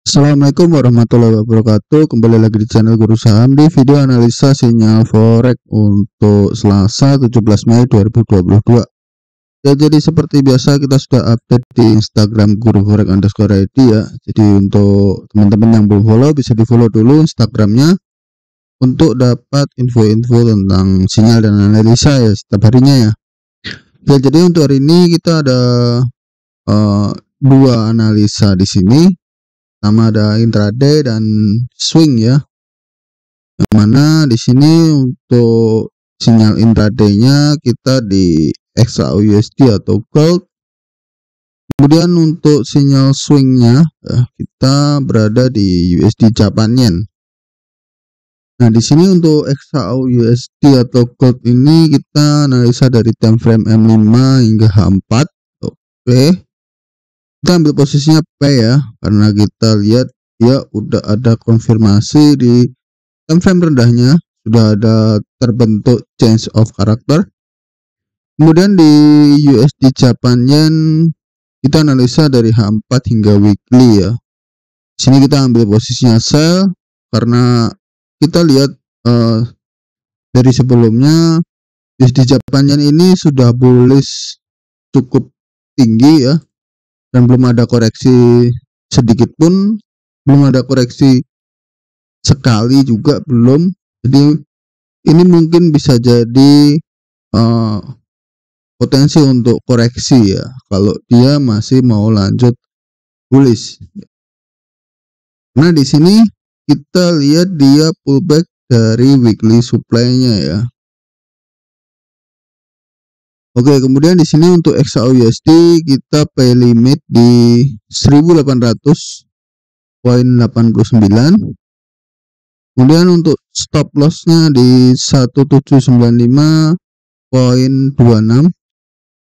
Assalamualaikum warahmatullahi wabarakatuh. Kembali lagi di channel Guru Saham di video analisa sinyal forex untuk Selasa 17 Mei 2022. Ya, jadi seperti biasa kita sudah update di Instagram Guru Forex _ID ya. Jadi untuk teman-teman yang belum follow bisa di follow dulu Instagramnya untuk dapat info-info tentang sinyal dan analisa ya setiap harinya ya. Ya, jadi untuk hari ini kita ada dua analisa di sini. Sama ada intraday dan swing ya. Yang mana di sini untuk sinyal intraday-nya kita di XAUUSD atau gold. Kemudian untuk sinyal swing-nya kita berada di USD Japan Yen. Nah, di sini untuk XAUUSD atau gold ini kita analisa dari time frame M5 hingga H4. Oke. Kita ambil posisinya P ya, karena kita lihat ya udah ada konfirmasi di time frame rendahnya, sudah ada terbentuk change of character. Kemudian di USD Japan Yen kita analisa dari H4 hingga weekly ya. Sini kita ambil posisinya sell karena kita lihat dari sebelumnya USD Japan Yen ini sudah bullish cukup tinggi ya. Dan belum ada koreksi sedikit pun, belum ada koreksi sekali juga belum. Jadi ini mungkin bisa jadi potensi untuk koreksi ya kalau dia masih mau lanjut bullish. Nah, di sini kita lihat dia pullback dari weekly supply-nya ya. Oke, kemudian di sini untuk XAUUSD kita pay limit di 1800.89. Kemudian untuk stop loss-nya di 1795.26.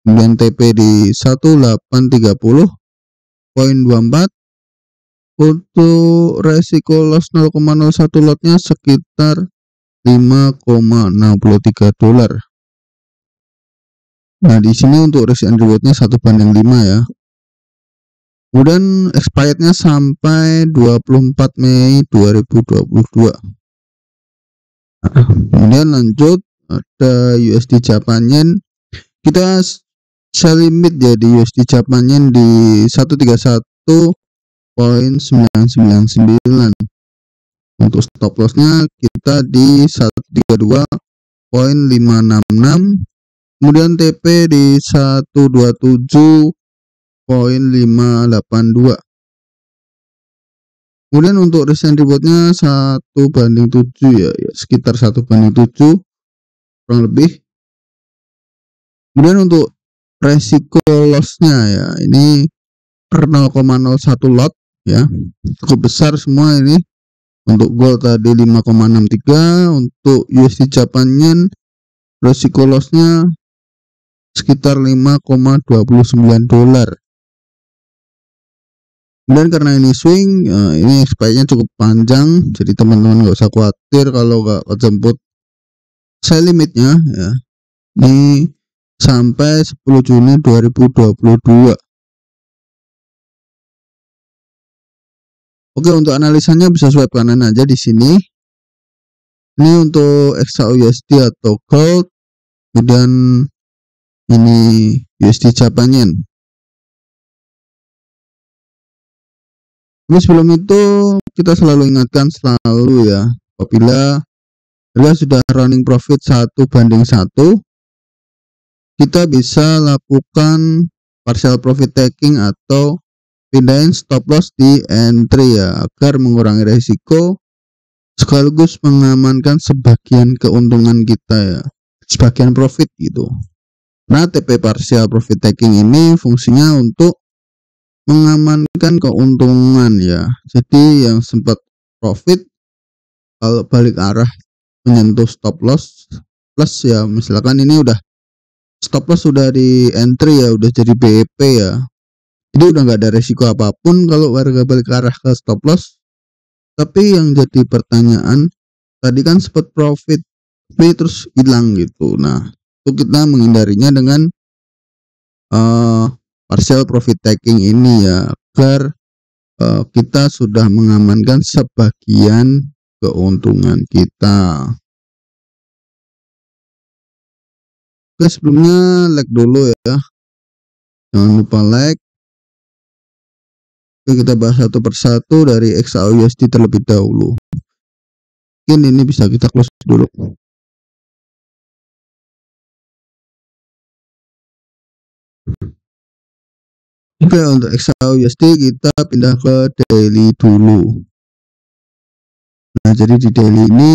Kemudian TP di 1830.24. Untuk resiko loss 0,01 lotnya sekitar $5,63. Nah, di sini untuk risk and reward-nya 1:5 ya. Kemudian expired-nya sampai 24 Mei 2022. Kemudian lanjut ada USD Japan Yen. Kita sell limit ya di USD Japan Yen di 131.999. Untuk stop loss-nya kita di 132.566. Kemudian TP di 127.582. Kemudian untuk risk and reward-nya 1:7 ya, sekitar 1:7 kurang lebih. Kemudian untuk resiko loss-nya ya, ini per 0,01 lot ya, cukup besar semua ini. Untuk gold tadi 5,63, untuk USD Japan Yen resiko loss-nya sekitar $5,29. Dan karena ini swing, ini expirednya cukup panjang, jadi teman-teman nggak usah khawatir kalau nggak kejemput sell limitnya ya. Ini sampai 10 Juni 2022. Oke, untuk analisanya bisa swipe kanan aja di sini. Ini untuk XAUUSD atau gold, kemudian ini USD Japan Yen. Tapi sebelum itu kita selalu ingatkan selalu ya, apabila harga sudah running profit 1:1, kita bisa lakukan partial profit taking atau pindahin stop loss di entry ya, agar mengurangi resiko sekaligus mengamankan sebagian keuntungan kita ya, sebagian profit gitu. Nah, TP partial profit taking ini fungsinya untuk mengamankan keuntungan ya. Jadi yang sempat profit kalau balik arah menyentuh stop loss plus ya, misalkan ini udah stop loss sudah di entry ya, udah jadi BEP ya. Jadi udah nggak ada resiko apapun kalau warga balik arah ke stop loss. Tapi yang jadi pertanyaan tadi kan sempat profit tapi terus hilang gitu. Nah, itu kita menghindarinya dengan partial profit taking ini ya, agar kita sudah mengamankan sebagian keuntungan kita. Oke, sebelumnya like dulu ya, jangan lupa like. Oke, kita bahas satu persatu dari XAUUSD terlebih dahulu. Mungkin ini bisa kita close dulu. Oke, untuk XAUUSD kita pindah ke daily dulu. Nah, jadi di daily ini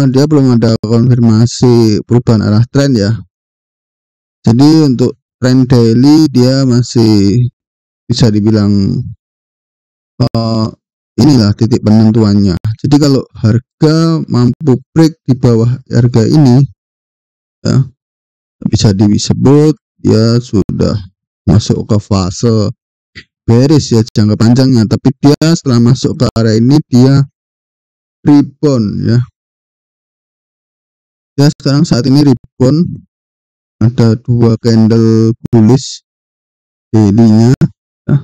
dia belum ada konfirmasi perubahan arah tren ya. Jadi untuk tren daily dia masih bisa dibilang inilah titik penentuannya. Jadi kalau harga mampu break di bawah harga ini ya, bisa disebut dia sudah masuk ke fase bearish ya jangka panjangnya. Tapi dia setelah masuk ke area ini dia rebound ya. Ya sekarang saat ini rebound, ada 2 candle bullish daily-nya ya.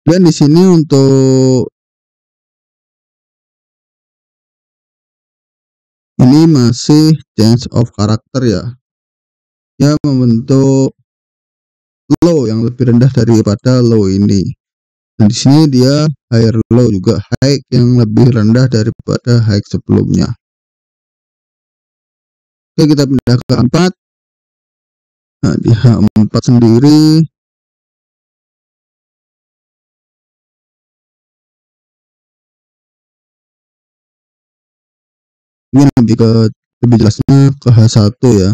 Dan di sini untuk ini masih change of character ya. Ya membentuk low yang lebih rendah daripada low ini. Dan di sini dia higher low juga, high yang lebih rendah daripada high sebelumnya. Oke, kita pindah ke 4. Nah, di H4 sendiri ini lebih jelasnya ke H1 ya.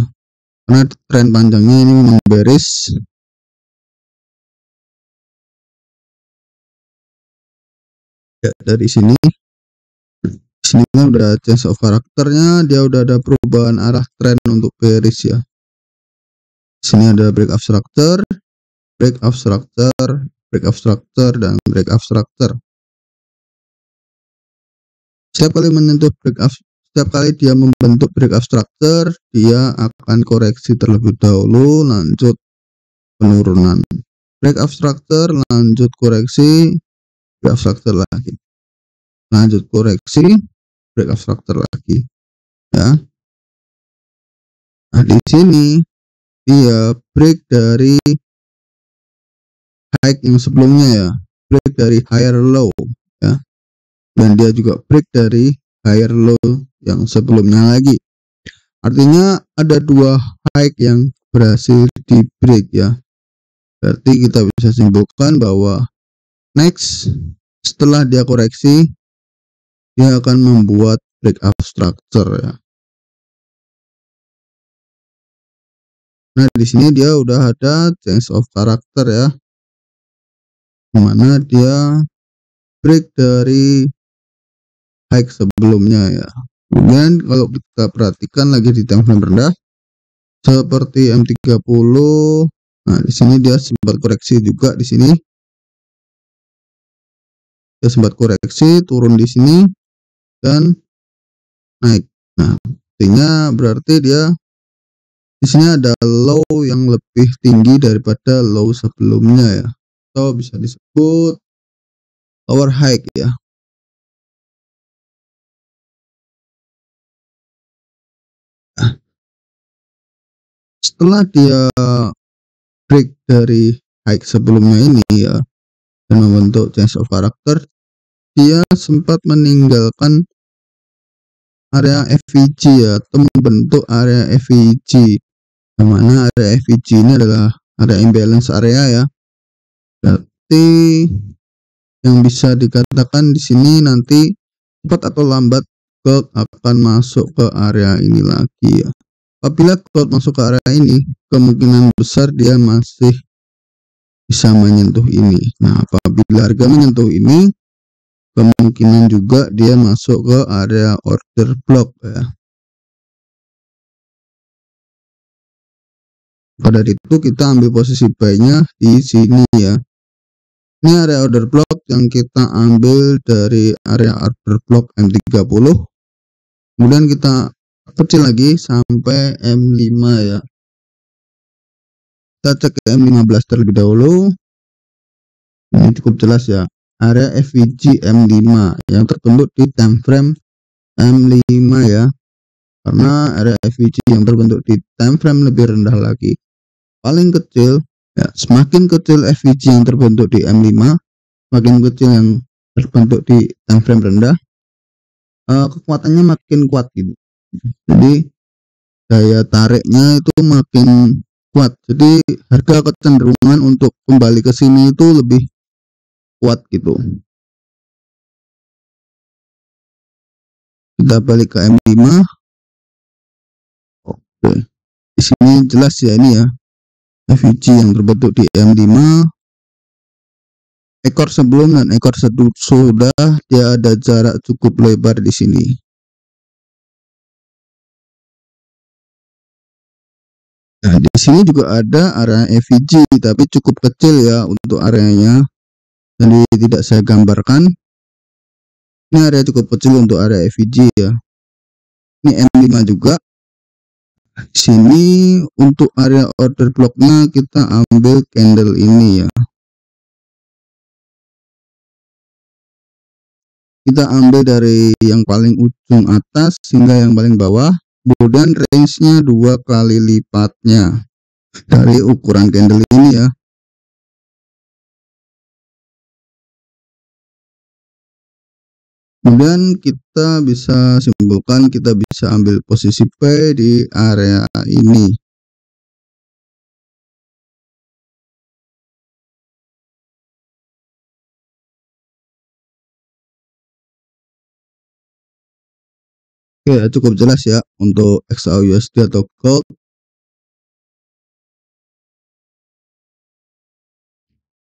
Karena tren panjangnya ini memang bearish. Ya, dari sini kan udah change of karakternya, dia udah ada perubahan arah tren untuk bearish ya. Di sini ada break up structure, break up structure, break up structure, dan break up structure. Setiap kali dia membentuk break up structure, dia akan koreksi terlebih dahulu, lanjut penurunan. Break up structure, lanjut koreksi, break up structure lagi, lanjut koreksi, break up structure lagi ya. Nah, di sini dia break dari high yang sebelumnya ya, break dari higher low ya, dan dia juga break dari higher low yang sebelumnya lagi. Artinya ada 2 high yang berhasil di break ya. Berarti kita bisa simpulkan bahwa next setelah dia koreksi, dia akan membuat break up structure ya. Nah, di sini dia udah ada change of character ya, dimana dia break dari high sebelumnya ya. Kemudian kalau kita perhatikan lagi di time frame rendah seperti M30, nah di sini dia sempat koreksi juga, di sini dia sempat koreksi, turun di sini dan naik. Nah, artinya berarti dia di sini ada low yang lebih tinggi daripada low sebelumnya ya, atau bisa disebut lower high ya. Nah, setelah dia break dari high sebelumnya ini ya dan membentuk change of character, dia sempat meninggalkan area FVG ya, atau membentuk area FVG, yang mana area FVG ini adalah area imbalance area ya. Berarti yang bisa dikatakan di sini nanti cepat atau lambat gold akan masuk ke area ini lagi ya. Apabila gold masuk ke area ini, kemungkinan besar dia masih bisa menyentuh ini. Nah, apabila harga menyentuh ini, kemungkinan juga dia masuk ke area order block ya. Pada itu kita ambil posisi buy-nya di sini ya. Ini area order block yang kita ambil dari area order block M30. Kemudian kita kecil lagi sampai M5 ya. Kita cek ke M15 terlebih dahulu. Ini cukup jelas ya, area FVG M5 yang terbentuk di time frame M5 ya, karena area FVG yang terbentuk di time frame lebih rendah lagi, paling kecil ya, semakin kecil FVG yang terbentuk di M5, semakin kecil yang terbentuk di time frame rendah, kekuatannya makin kuat gitu. Jadi daya tariknya itu makin kuat, jadi harga kecenderungan untuk kembali ke sini itu lebih kuat gitu. Kita balik ke M5. Oke, di sini jelas ya, ini ya FVG yang terbentuk di M5, ekor sebelum dan ekor sudah dia ada jarak cukup lebar di sini. Nah, di sini juga ada area FVG tapi cukup kecil ya untuk areanya, jadi tidak saya gambarkan. Ini area cukup kecil untuk area FVG ya. Ini M5 juga. Di sini untuk area order blocknya kita ambil candle ini ya. Kita ambil dari yang paling ujung atas hingga yang paling bawah, kemudian range-nya 2 kali lipatnya dari ukuran candle ini ya. Kemudian kita bisa simpulkan, kita bisa ambil posisi P di area ini. Oke, cukup jelas ya untuk XAUUSD atau gold.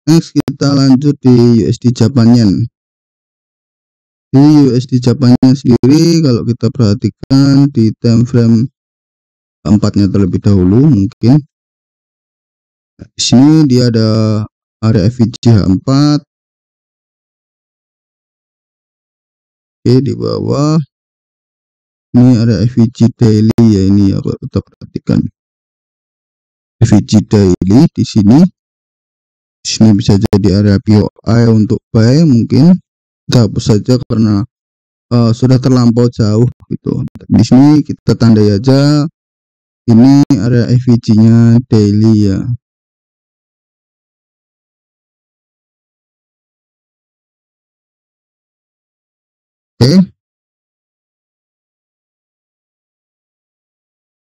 Next kita lanjut di USD Japan Yen. Di USD Japan Yen sendiri kalau kita perhatikan di time frame keempatnya terlebih dahulu mungkin. Di sini dia ada area FVG H4. Oke, di bawah ini ada FVG daily ya, ini ya kalau kita perhatikan. FVG daily di sini. Di sini bisa jadi area POI untuk buy, mungkin kita hapus saja karena sudah terlampau jauh gitu. Di sini kita tandai aja ini area FVG-nya daily ya. Oke.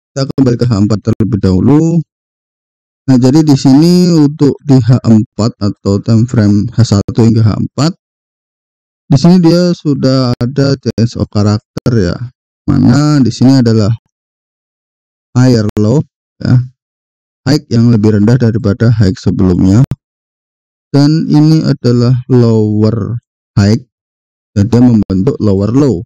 Kita kembali ke H4 terlebih dahulu. Nah, jadi di sini untuk di H4 atau time frame H1 hingga H4, di sini dia sudah ada change of karakter ya. Mana di sini adalah higher low ya. High yang lebih rendah daripada high sebelumnya. Dan ini adalah lower high dan dia membentuk lower low.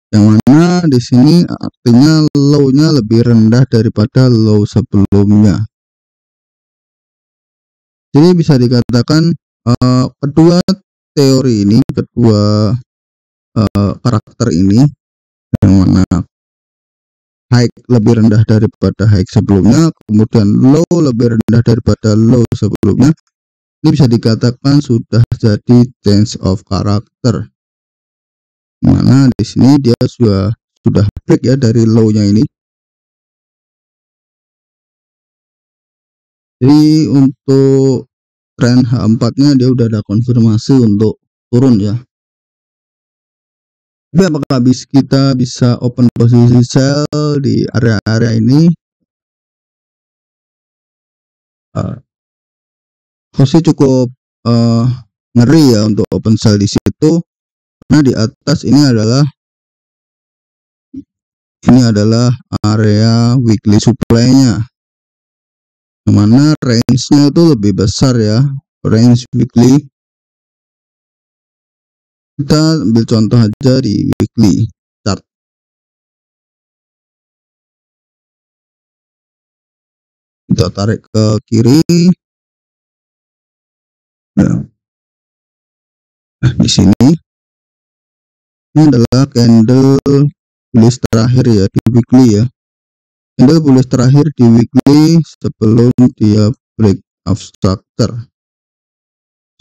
Yang mana di sini artinya low-nya lebih rendah daripada low sebelumnya. Jadi bisa dikatakan kedua teori ini, kedua karakter ini, yang mana high lebih rendah daripada high sebelumnya, kemudian low lebih rendah daripada low sebelumnya, ini bisa dikatakan sudah jadi change of karakter. Mana di sini dia sudah break ya dari low-nya ini. Jadi untuk tren H4-nya dia udah ada konfirmasi untuk turun ya. Tapi apakah kita bisa open posisi sell di area-area ini? Posisi cukup ngeri ya untuk open sell di situ. Nah, di atas ini adalah area weekly supply-nya, yang mana range-nya itu lebih besar ya, range weekly. Kita ambil contoh aja di weekly chart. Kita tarik ke kiri. Nah, di sini ini adalah candle bullish terakhir ya di weekly ya. candle bullish terakhir di weekly sebelum dia break of structure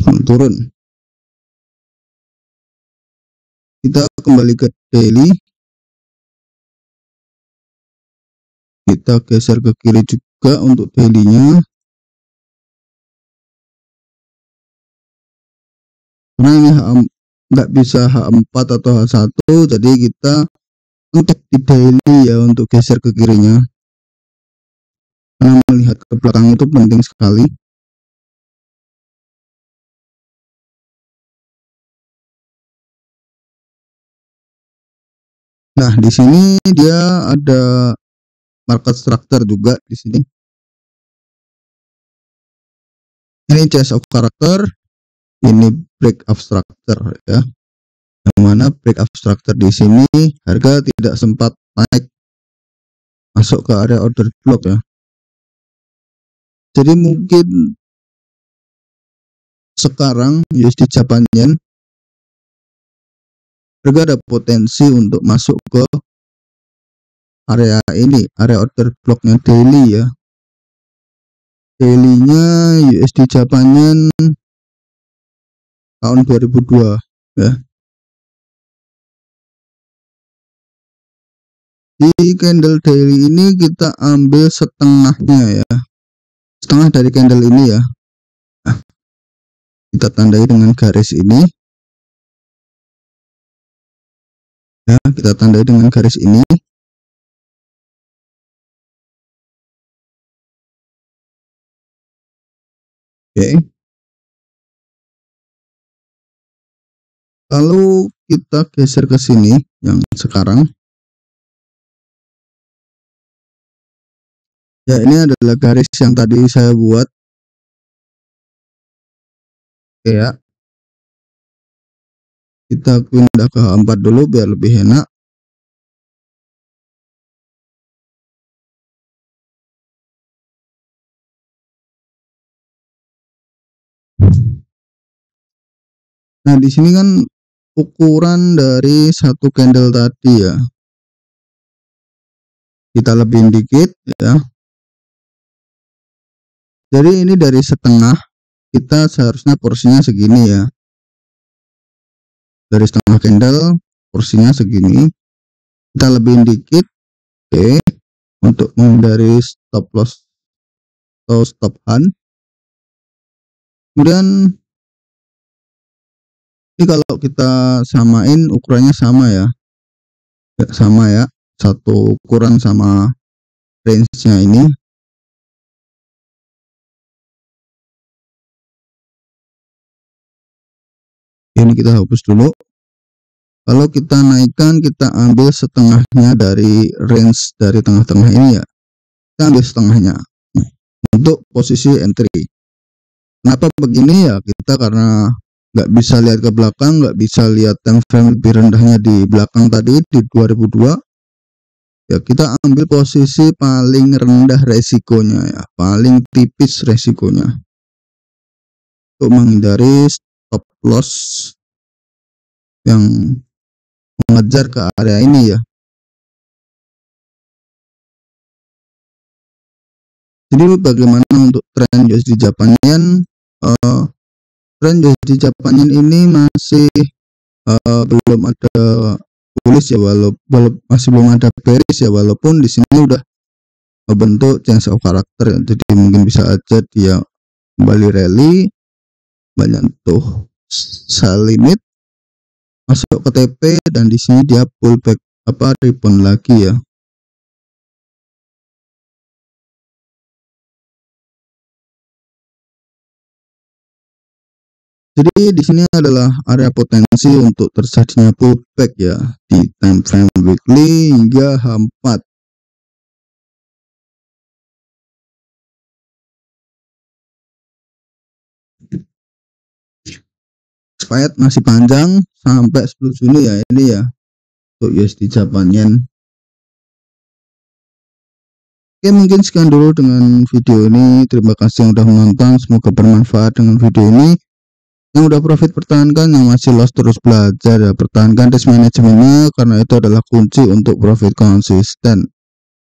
turun. Kita kembali ke daily, kita geser ke kiri juga untuk daily-nya, karena ini nggak bisa H4 atau H1, jadi kita untuk di daily ya untuk geser ke kirinya, karena melihat ke belakang itu penting sekali. Nah, di sini dia ada market structure juga di sini. Ini change of character, ini break of structure ya. Yang mana break of structure di sini harga tidak sempat naik masuk ke area order block ya. Jadi mungkin sekarang USD Japan Yen harga ada potensi untuk masuk ke area ini, area order blocknya daily ya. Daily-nya USD Japan Yen tahun 2002 ya. Di candle daily ini kita ambil setengahnya ya, setengah dari candle ini ya. Nah, kita tandai dengan garis ini ya, kita tandai dengan garis ini. Oke. Lalu kita geser ke sini yang sekarang. Ya, ini adalah garis yang tadi saya buat. Oke ya. Kita pindah ke H4 dulu biar lebih enak. Nah, di sini kan ukuran dari satu candle tadi ya. Kita lebihin dikit ya. Jadi ini dari setengah, kita seharusnya porsinya segini ya. Dari setengah candle porsinya segini. Kita lebihin dikit. Oke. Untuk menghindari stop loss atau stop hunt. Kemudian ini kalau kita samain ukurannya sama ya. Sama ya. Satu ukuran sama range-nya ini. Ini kita hapus dulu. Kalau kita naikkan, kita ambil setengahnya dari range dari tengah-tengah ini ya. Kita ambil setengahnya untuk posisi entry. Kenapa begini ya? Kita karena nggak bisa lihat ke belakang, nggak bisa lihat time frame lebih rendahnya di belakang tadi di 2002. Ya, kita ambil posisi paling rendah resikonya ya, paling tipis resikonya untuk menghindari stop loss yang mengejar ke area ini ya. Jadi bagaimana untuk tren USD Japan Yen? Tren USD Japan Yen ini masih belum ada bullish ya, walaupun masih belum ada bearish ya, walaupun di sini udah membentuk change of character ya. Jadi mungkin bisa aja dia kembali rally, menyentuh sell limit, masuk ke TP, dan di sini dia pullback rebound lagi ya. Jadi di sini adalah area potensi untuk terjadinya pullback ya di time frame weekly hingga H4. Expired masih panjang sampai 10 Juni ya ini ya untuk USD Japan Yen. Oke, mungkin sekian dulu dengan video ini. Terima kasih yang sudah menonton, semoga bermanfaat dengan video ini. Yang udah profit pertahankan, yang masih loss terus belajar ya, pertahankan risk manajemennya karena itu adalah kunci untuk profit konsisten.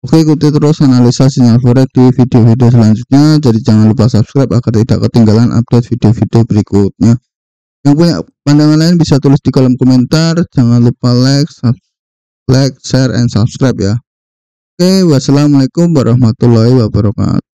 Oke, ikuti terus analisa sinyal forex di video-video selanjutnya. Jadi jangan lupa subscribe agar tidak ketinggalan update video-video berikutnya. Yang punya pandangan lain bisa tulis di kolom komentar. Jangan lupa like, share, and subscribe ya. Oke, wassalamualaikum warahmatullahi wabarakatuh.